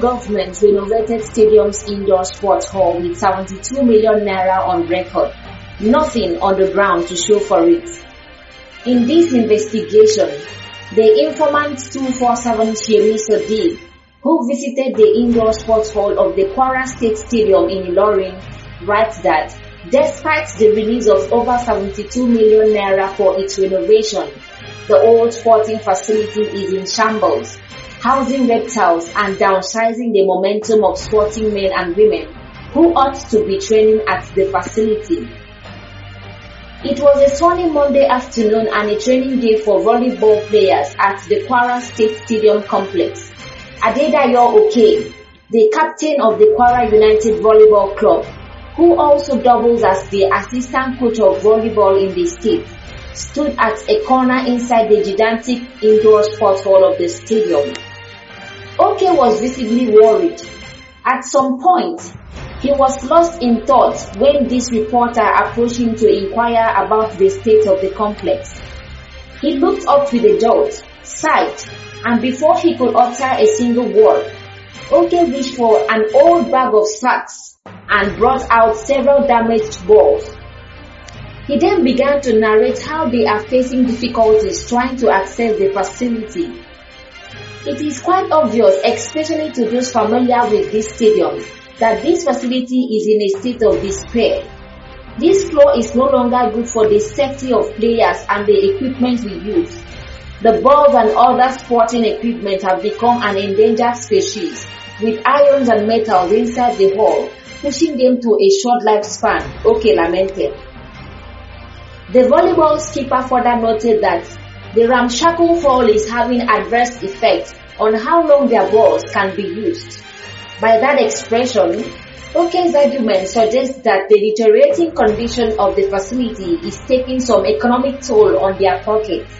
government renovated stadium's indoor sports hall with 72 million naira on record. Nothing on the ground to show for it. In this investigation, the informant 247 Shemi Sadiq, who visited the indoor sports hall of the Kwara State Stadium in Ilorin, writes that despite the release of over 72 million naira for its renovation, the old sporting facility is in shambles, housing reptiles and downsizing the momentum of sporting men and women who ought to be training at the facility. It was a sunny Monday afternoon and a training day for volleyball players at the Kwara State Stadium complex. Adedayo Oke, the captain of the Kwara United Volleyball Club, who also doubles as the assistant coach of volleyball in the state, stood at a corner inside the gigantic indoor sports hall of the stadium. Oke was visibly worried. At some point, he was lost in thought when this reporter approached him to inquire about the state of the complex. He looked up with a jolt, sighed, and before he could utter a single word, Oke reached for an old bag of sacks and brought out several damaged balls. He then began to narrate how they are facing difficulties trying to access the facility. It is quite obvious, especially to those familiar with this stadium, that this facility is in a state of despair. This floor is no longer good for the safety of players and the equipment we use. The balls and other sporting equipment have become an endangered species, with irons and metals inside the hall, pushing them to a short lifespan, Oke lamented. The volleyball skipper further noted that the ramshackle hall is having adverse effects on how long their balls can be used. By that expression, Oke's argument suggests that the deteriorating condition of the facility is taking some economic toll on their pockets.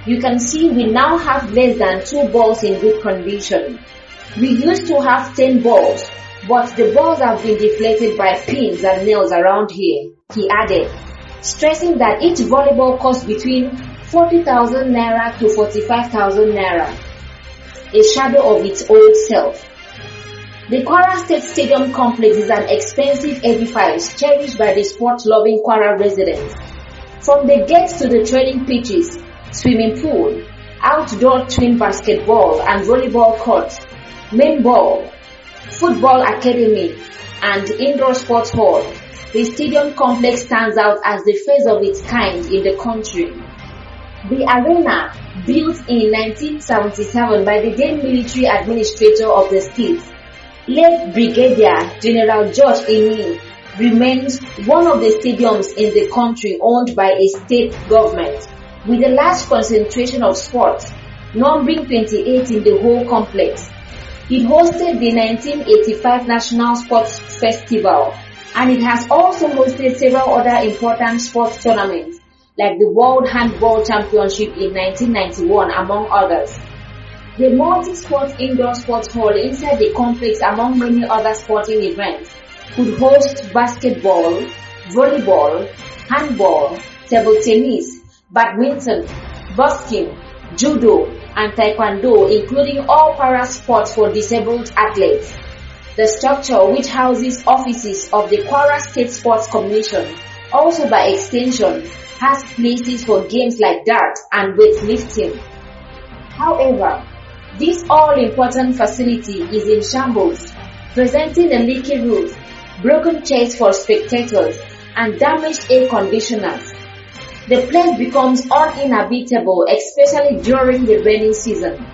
You can see we now have less than 2 balls in good condition. We used to have 10 balls, but the balls have been deflated by pins and nails around here, he added, stressing that each volleyball costs between 40,000 naira to 45,000 naira, a shadow of its old self. The Kwara State Stadium complex is an expensive edifice cherished by the sport-loving Kwara residents. From the gates to the training pitches, swimming pool, outdoor twin basketball and volleyball courts, main ball, football academy, and indoor sports hall, the stadium complex stands out as the first of its kind in the country. The arena, built in 1977 by the then military administrator of the state, late Brigadier General George Eni, remains one of the stadiums in the country owned by a state government, with a large concentration of sports, numbering 28 in the whole complex. It hosted the 1985 National Sports Festival, and it has also hosted several other important sports tournaments, like the World Handball Championship in 1991, among others. The multi-sport indoor sports hall inside the complex, among many other sporting events, could host basketball, volleyball, handball, table tennis, badminton, boxing, judo, and taekwondo, including all para-sports for disabled athletes. The structure, which houses offices of the Kwara State Sports Commission, also by extension, has places for games like dart and weightlifting. However, this all-important facility is in shambles, presenting a leaky roof, broken chairs for spectators, and damaged air conditioners. The place becomes uninhabitable, especially during the rainy season.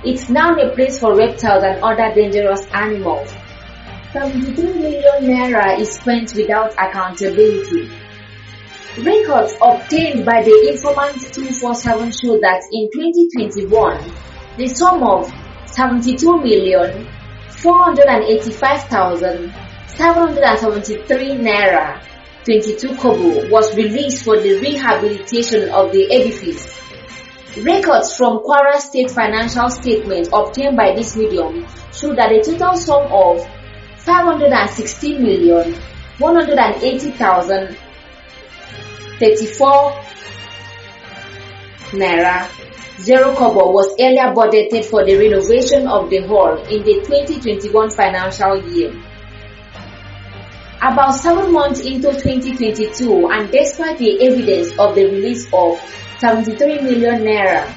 It's now a place for reptiles and other dangerous animals. 73 million naira is spent without accountability. Records obtained by the Informant 247 show that in 2021, the sum of 72,485,773 naira 22 kobo was released for the rehabilitation of the edifice. Records from Kwara State financial statements obtained by this medium show that the total sum of 516,180,034 naira Zero kobo was earlier budgeted for the renovation of the hall in the 2021 financial year. About 7 months into 2022, and despite the evidence of the release of 73 million naira,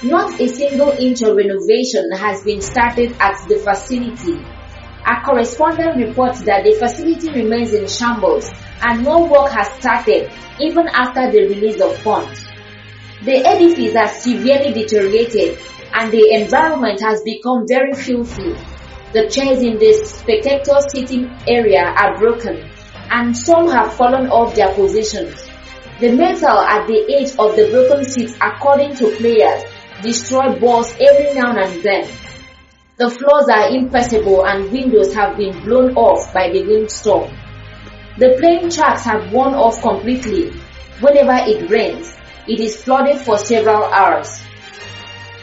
not a single inch of renovation has been started at the facility. A correspondent reports that the facility remains in shambles and no work has started even after the release of funds. The edifice has severely deteriorated and the environment has become very filthy. The chairs in the spectator seating area are broken and some have fallen off their positions. The metal at the edge of the broken seats, according to players, destroy balls every now and then. The floors are impassable and windows have been blown off by the windstorm. The playing tracks have worn off completely. Whenever it rains, it is flooded for several hours.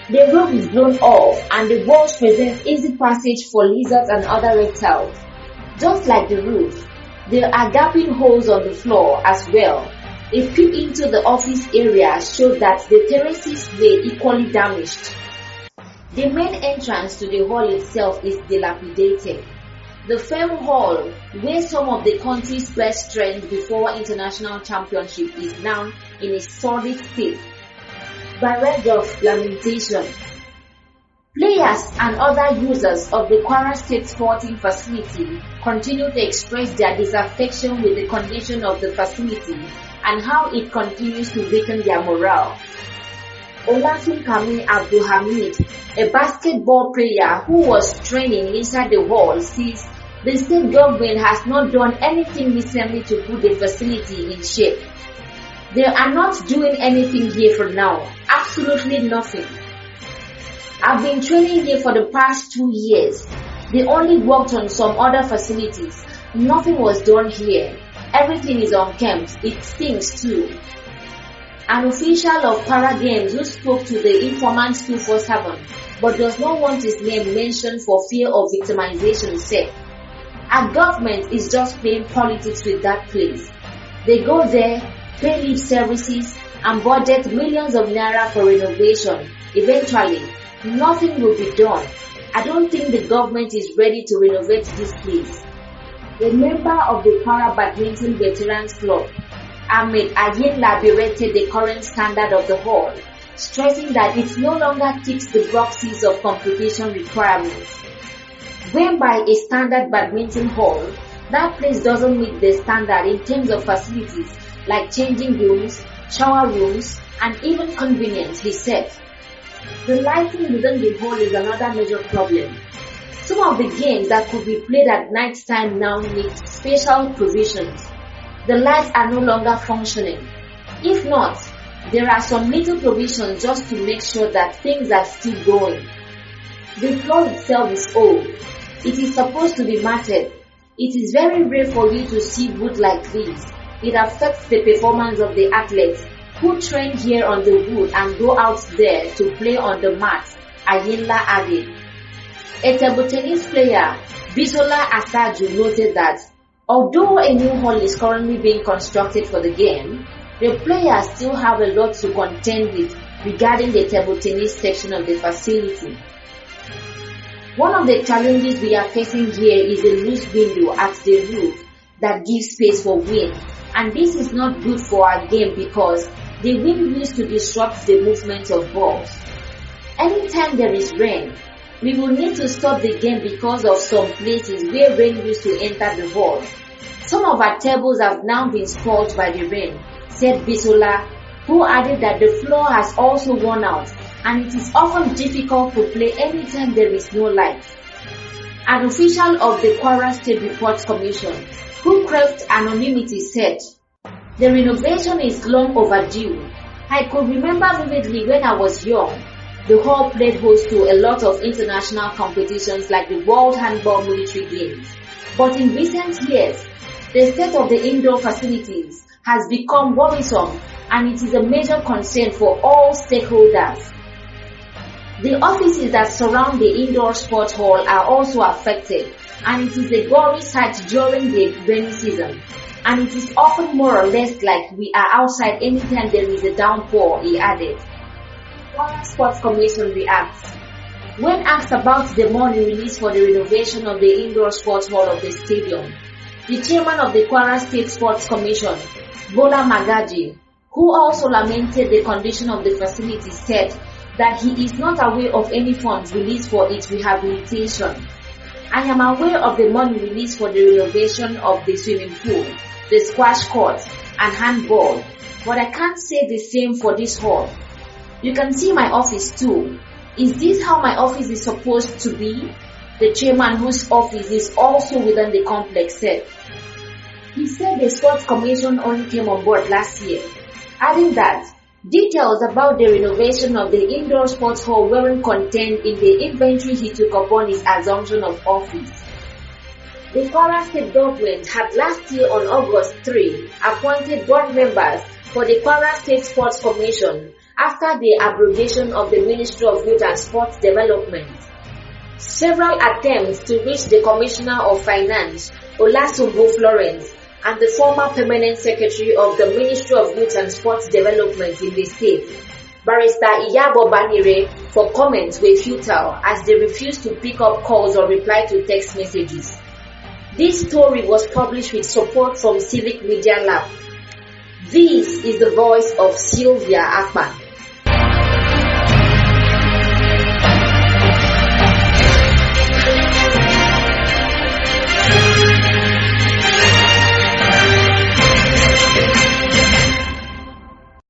The roof is blown off and the walls present easy passage for lizards and other reptiles. Just like the roof, there are gaping holes on the floor as well. A peep into the office area showed that the terraces were equally damaged. The main entrance to the hall itself is dilapidated. The famed hall, where some of the country's best trained before international championship, is now in a sordid state. By way of lamentation, players and other users of the Kwara State Sporting Facility continue to express their disaffection with the condition of the facility and how it continues to weaken their morale. Olasunkami Abdulhamid, a basketball player who was training inside the hall, says the state government has not done anything recently to put the facility in shape. They are not doing anything here for now, absolutely nothing. I've been training here for the past 2 years. They only worked on some other facilities. Nothing was done here. Everything is unkempt. It stinks too. An official of Kwara Games who spoke to the informant 247 but does not want his name mentioned for fear of victimization said, "Our government is just playing politics with that place. They go there, pay lip services and budget millions of naira for renovation. Eventually, nothing will be done. I don't think the government is ready to renovate this place." A member of the Kwara Badminton Veterans Club, Ahmed Ayinla, berated the current standard of the hall, stressing that it no longer ticks the boxes of competition requirements. When by a standard badminton hall, that place doesn't meet the standard in terms of facilities like changing rooms, shower rooms, and even convenience, he said. The lighting within the hall is another major problem. Some of the games that could be played at night time now need special provisions. The lights are no longer functioning. If not, there are some little provisions just to make sure that things are still going. The floor itself is old. It is supposed to be matted. It is very rare for you to see wood like this. It affects the performance of the athletes who train here on the wood and go out there to play on the mat, Ayinla added. A table tennis player, Bisola Asaju, noted that although a new hall is currently being constructed for the game, the players still have a lot to contend with regarding the table tennis section of the facility. One of the challenges we are facing here is a loose window at the roof that gives space for wind, and this is not good for our game because the wind used to disrupt the movement of balls. Anytime there is rain, we will need to stop the game because of some places where rain used to enter the hall. Some of our tables have now been spoiled by the rain, said Bisola, who added that the floor has also worn out and it is often difficult to play anytime there is no light. An official of the Kwara State Reports Commission, who craved anonymity, said, "The renovation is long overdue. I could remember vividly when I was young. The hall played host to a lot of international competitions like the World Handball Military Games. But in recent years, the state of the indoor facilities has become worrisome and it is a major concern for all stakeholders. The offices that surround the indoor sports hall are also affected and it is a gory sight during the rainy season. And it is often more or less like we are outside anytime there is a downpour," he added. Kwara Sports Commission reacts. When asked about the money released for the renovation of the indoor sports hall of the stadium, the chairman of the Kwara State Sports Commission, Bola Magaji, who also lamented the condition of the facility, said that he is not aware of any funds released for its rehabilitation. I am aware of the money released for the renovation of the swimming pool, the squash court, and handball, but I can't say the same for this hall. You can see my office too. Is this how my office is supposed to be? The chairman, whose office is also within the complex, said. He said the Sports Commission only came on board last year, adding that details about the renovation of the indoor sports hall weren't contained in the inventory he took upon his assumption of office. The Kwara State government had last year on August 3 appointed board members for the Kwara State Sports Commission after the abrogation of the Ministry of Youth and Sports Development. Several attempts to reach the Commissioner of Finance, Olasumbo Florence, and the former Permanent Secretary of the Ministry of Youth and Sports Development in the state, Barrister Iyabo Banire, for comments were futile as they refused to pick up calls or reply to text messages. This story was published with support from Civic Media Lab. This is the voice of Sylvia Akpan.